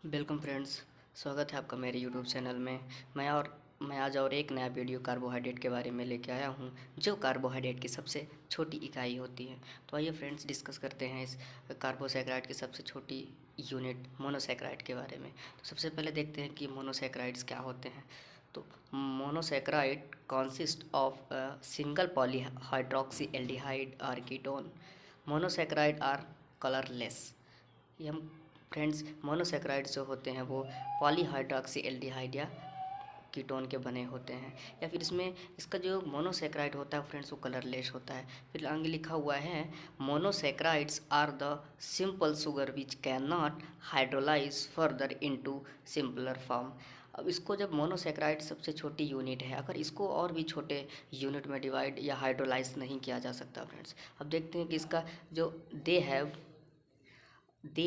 Welcome friends. स्वागत है आपका मेरे यूट्यूब चैनल में। मैं आज और एक नया वीडियो कार्बोहाइड्रेट के बारे में लेके आया हूँ, जो कार्बोहाइड्रेट की सबसे छोटी इकाई होती है। तो आइए फ्रेंड्स, डिस्कस करते हैं इस कार्बोसैकराइड की सबसे छोटी यूनिट मोनोसैकराइड के बारे में। तो सबसे पहले देखते हैं कि मोनोसैकराइड्स क्या होते हैं। तो monosaccharide consist of single polyhydroxy aldehyde और कीटोन। Monosaccharide are colourless. ये हम फ्रेंड्स मोनोसेक्राइड्स जो होते हैं वो पॉलीहाइड्रोक्सी एल्डिहाइड या कीटोन के बने होते हैं, या फिर इसमें इसका जो मोनोसेक्राइड होता है फ्रेंड्स वो कलरलेस होता है। फिर आगे लिखा हुआ है monosaccharides are the simple sugar which can not hydrolyse further into simpler form. अब इसको जब मोनोसेक्राइड सबसे छोटी यूनिट है, अगर इसको और भी छोटे यूनिट में डिवाइड या हाइड्रोलाइज नहीं किया जा सकता फ्रेंड्स। अब देखते हैं कि इसका जो they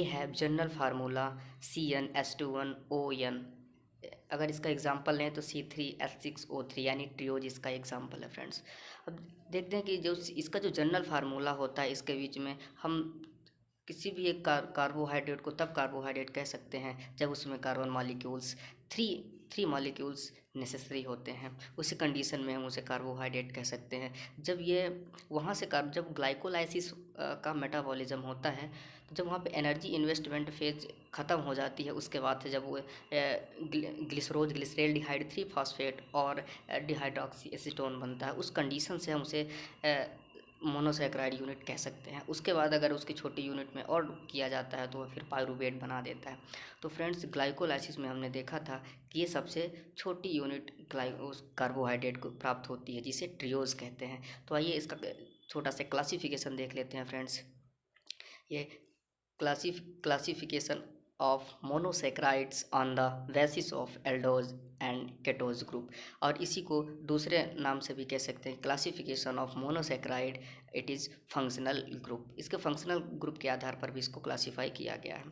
have general formula CnH2n ON। अगर इसका एग्जांपल लें तो C3H6O3 यानी ट्रियोज इसका एग्जांपल है फ्रेंड्स। अब देखते हैं कि जो इसका जो जनरल फार्मूला होता है, इसके बीच में हम किसी भी एक कार्बोहाइड्रेट को तब कार्बोहाइड्रेट कह सकते हैं जब उसमें carbon molecules three three molecules necessary होते हैं। उसी कंडीशन में हम उसे कार्बोहाइड्रेट कह सकते हैं। जब ये वहाँ से जब ग्लाइकोलाइसिस का मेटाबॉलिज्म होता है, तो जब वहाँ पे एनर्जी इन्वेस्टमेंट फेज ख़त्म हो जाती है, उसके बाद से जब वो ग्लिसरोज ग्लिसरेल्डिहाइड 3 फॉस्फेट और डिहाइड्रोक्सी एसीटोन बनता है, उस कंडीशन से हम उसे मोनोसैकराइड यूनिट कह सकते हैं। उसके बाद अगर उसकी छोटी यूनिट में और किया जाता है तो वह फिर पायरूवेट बना देता है। तो फ्रेंड्स, ग्लाइकोलाइसिस में हमने देखा था कि ये सबसे छोटी यूनिट उस कार्बोहाइड्रेट को प्राप्त होती है, जिसे ट्रियोज कहते हैं। तो आइए इसका छोटा सा क्लासिफिकेशन देख लेते हैं फ्रेंड्स। ये classification of monosaccharides on the basis of aldose and ketose group, और इसी को दूसरे नाम से भी कह सकते हैं classification of monosaccharide. It is functional group. इसके फंक्शनल ग्रुप के आधार पर भी इसको क्लासीफाई किया गया है।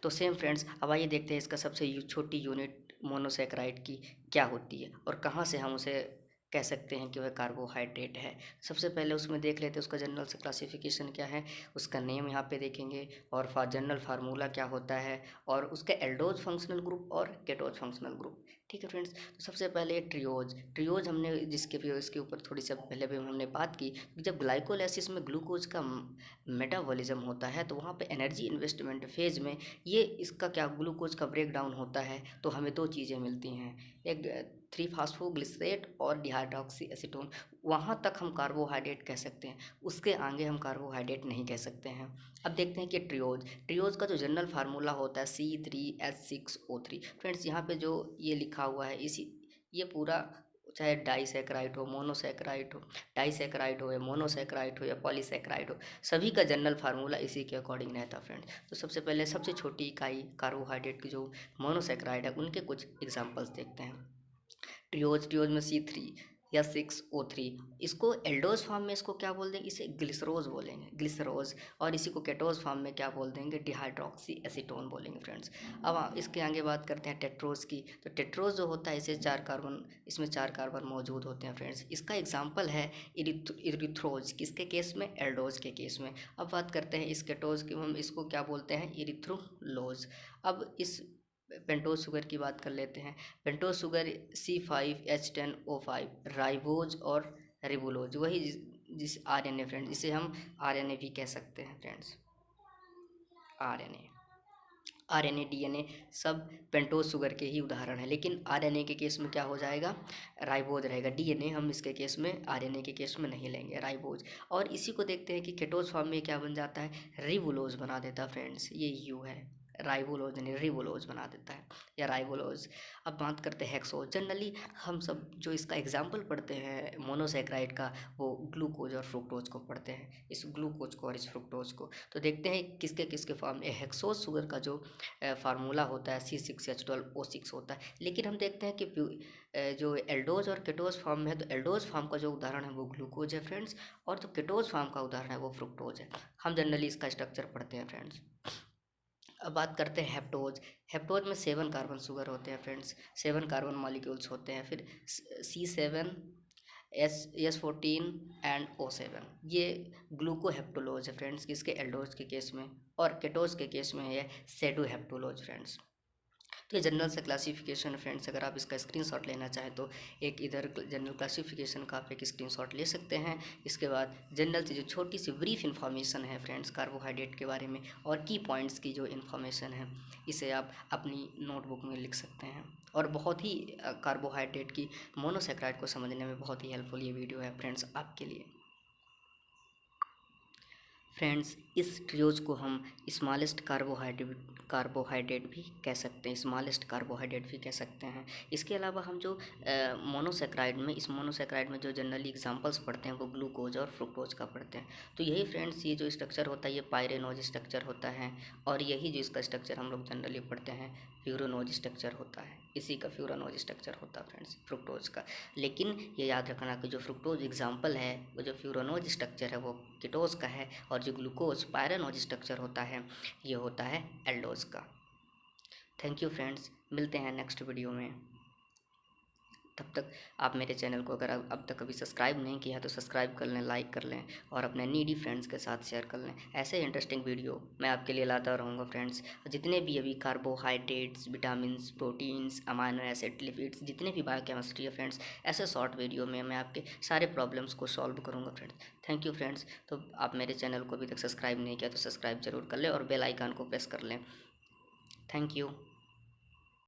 तो सेम फ्रेंड्स, अब आइए देखते हैं इसका सबसे छोटी यूनिट मोनोसेक्राइड की क्या होती है और कहाँ से हम उसे कह सकते हैं कि वह कार्बोहाइड्रेट है। सबसे पहले उसमें देख लेते हैं उसका जनरल से क्लासिफिकेशन क्या है, उसका नेम यहाँ पे देखेंगे, और जनरल फार्मूला क्या होता है, और उसका एल्डोज फंक्शनल ग्रुप और केटोज फंक्शनल ग्रुप। ठीक है फ्रेंड्स। तो सबसे पहले ट्रियोज हमने जिसके भी इसके ऊपर थोड़ी सी पहले भी हमने बात की। जब ग्लाइकोलाइसिस में ग्लूकोज का मेटाबॉलिज्म होता है, तो वहाँ पे एनर्जी इन्वेस्टमेंट फेज में ये इसका क्या ग्लूकोज का ब्रेक डाउन होता है, तो हमें दो चीज़ें मिलती हैं, एक 3 फॉस्फोग्लिसरेट और डिहाइड्रोक्सी एसीटोन। वहाँ तक हम कार्बोहाइड्रेट कह सकते हैं, उसके आगे हम कार्बोहाइड्रेट नहीं कह सकते हैं। अब देखते हैं कि ट्रियोज का जो जनरल फार्मूला होता है C3H6O3। फ्रेंड्स, यहाँ पे जो ये लिखा हुआ है, इसी ये पूरा, चाहे डाइसैकराइड हो, मोनोसैकराइड हो, डाइसैकराइड हो या मोनोसैकराइड हो या पॉलीसैकराइड हो, सभी का जनरल फार्मूला इसी के अकॉर्डिंग रहता है फ्रेंड्स। तो सबसे पहले सबसे छोटी इकाई कार्बोहाइड्रेट की जो मोनोसैकराइड है, उनके कुछ एग्जाम्पल्स देखते हैं। ट्रियोज में C3H6O3। इसको एल्डोज फॉर्म में इसको क्या बोल देंगे, इसे ग्लिसरोज बोलेंगे, ग्लिसरोज। और इसी को केटोज फॉर्म में क्या बोल देंगे, डिहाइड्रोक्सी एसीटोन बोलेंगे फ्रेंड्स। अब इसके आगे बात करते हैं टेट्रोज की। तो टेट्रोज जो होता है, इसे इसमें 4 कार्बन मौजूद होते हैं फ्रेंड्स। इसका एग्जाम्पल है इरिथ्रोज, किसके केस में, एल्डोज के केस में। अब बात करते हैं इस केटोज की, हम इसको क्या बोलते हैं, इरिथ्रोलोज। अब इस पेंटोज शुगर की बात कर लेते हैं। पेंटोज शुगर C5H10O5 राइबोज और रिबोलोज, वही जिस RNA फ्रेंड्स, इसे हम RNA भी कह सकते हैं फ्रेंड्स। RNA RNA DNA सब पेंटोज शुगर के ही उदाहरण है, लेकिन RNA के केस में क्या हो जाएगा, राइबोज रहेगा। DNA हम इसके केस में, RNA के केस में नहीं लेंगे, राइबोज। और इसी को देखते हैं कि केटोज फॉर्म में क्या बन जाता है, रिबोलोज बना देता है फ्रेंड्स। ये यू है, राइबोलोज यानी रिबोलोज बना देता है, या राइबोलोज। अब बात करते हैं हेक्सोज। जनरली हम सब जो इसका एग्जाम्पल पढ़ते हैं मोनोसैकराइड का, वो ग्लूकोज और फ्रुक्टोज को पढ़ते हैं, इस ग्लूकोज को और इस फ्रुक्टोज को। तो देखते हैं किसके किसके फॉर्म में। हेक्सोज शुगर का जो फार्मूला होता है C6H12O6 होता है, लेकिन हम देखते हैं कि जो एल्डोज और केटोज फॉर्म में है, तो एल्डोज फॉर्म का जो उदाहरण है वो ग्लूकोज है फ्रेंड्स, और जो केटोज फॉर्म का उदाहरण है वो फ्रुक्टोज है। हम जनरली इसका स्ट्रक्चर पढ़ते हैं फ्रेंड्स। अब बात करते हैं हेप्टोज। हेप्टोज में 7 कार्बन शुगर होते हैं फ्रेंड्स, 7 कार्बन मॉलिक्यूल्स होते हैं। फिर C7S14 एंड O7, ये ग्लूकोहेप्टोलोज है फ्रेंड्स, किसके, एल्डोज के केस में। और केटोज के केस में है सेडोहेप्टोलोज फ्रेंड्स। तो ये जनरल से क्लासिफिकेशन फ्रेंड्स, अगर आप इसका स्क्रीनशॉट लेना चाहें तो एक इधर जनरल क्लासिफिकेशन का आप एक स्क्रीनशॉट ले सकते हैं। इसके बाद जनरल से जो छोटी सी ब्रीफ इन्फॉर्मेशन है फ्रेंड्स कार्बोहाइड्रेट के बारे में और की पॉइंट्स की जो इन्फॉर्मेशन है, इसे आप अपनी नोटबुक में लिख सकते हैं। और बहुत ही कार्बोहाइड्रेट की मोनोसेक्राइड को समझने में बहुत ही हेल्पफुल ये वीडियो है फ्रेंड्स आपके लिए। फ्रेंड्स इस ट्रियोज को हम स्मॉलेस्ट कार्बोहाइड्रेट भी कह सकते हैं, स्मॉलेस्ट कार्बोहाइड्रेट भी कह सकते हैं। इसके अलावा हम जो मोनोसेक्राइड में, इस मोनोसेक्राइड में जो जनरली एग्जांपल्स पढ़ते हैं वो ग्लूकोज और फ्रुक्टोज का पढ़ते हैं। तो यही फ्रेंड्स ये जो स्ट्रक्चर होता है ये पायरेनोज स्ट्रक्चर होता है, और यही जो इसका स्ट्रक्चर हम लोग जनरली पढ़ते हैं फ्यूरानोज स्ट्रक्चर होता है। इसी का फ्यूरानोज स्ट्रक्चर होता है फ्रेंड्स फ्रुक्टोज का। लेकिन ये याद रखना कि जो फ्रुक्टोज एग्जाम्पल है वो जो फ्यूरानोज स्ट्रक्चर है वो कीटोज का है, और जो ग्लूकोज पायरेनोज स्ट्रक्चर होता है ये होता है एल्डोज का। थैंक यू फ्रेंड्स, मिलते हैं नेक्स्ट वीडियो में। तब तक आप मेरे चैनल को अगर अब तक कभी सब्सक्राइब नहीं किया तो सब्सक्राइब कर लें, लाइक कर लें और अपने नीडी फ्रेंड्स के साथ शेयर कर लें। ऐसे इंटरेस्टिंग वीडियो मैं आपके लिए लाता रहूँगा फ्रेंड्स। जितने भी अभी carbohydrates, vitamins, proteins, amino acid, lipids, जितने भी बायोकेमिस्ट्री है फ्रेंड्स, ऐसे शॉर्ट वीडियो में मैं आपके सारे प्रॉब्लम्स को सॉल्व करूँगा फ्रेंड्स। Thank you friends. तो आप मेरे चैनल को अभी तक सब्सक्राइब नहीं किया तो सब्सक्राइब जरूर कर लें और बेल आइकन को प्रेस कर लें। Thank you.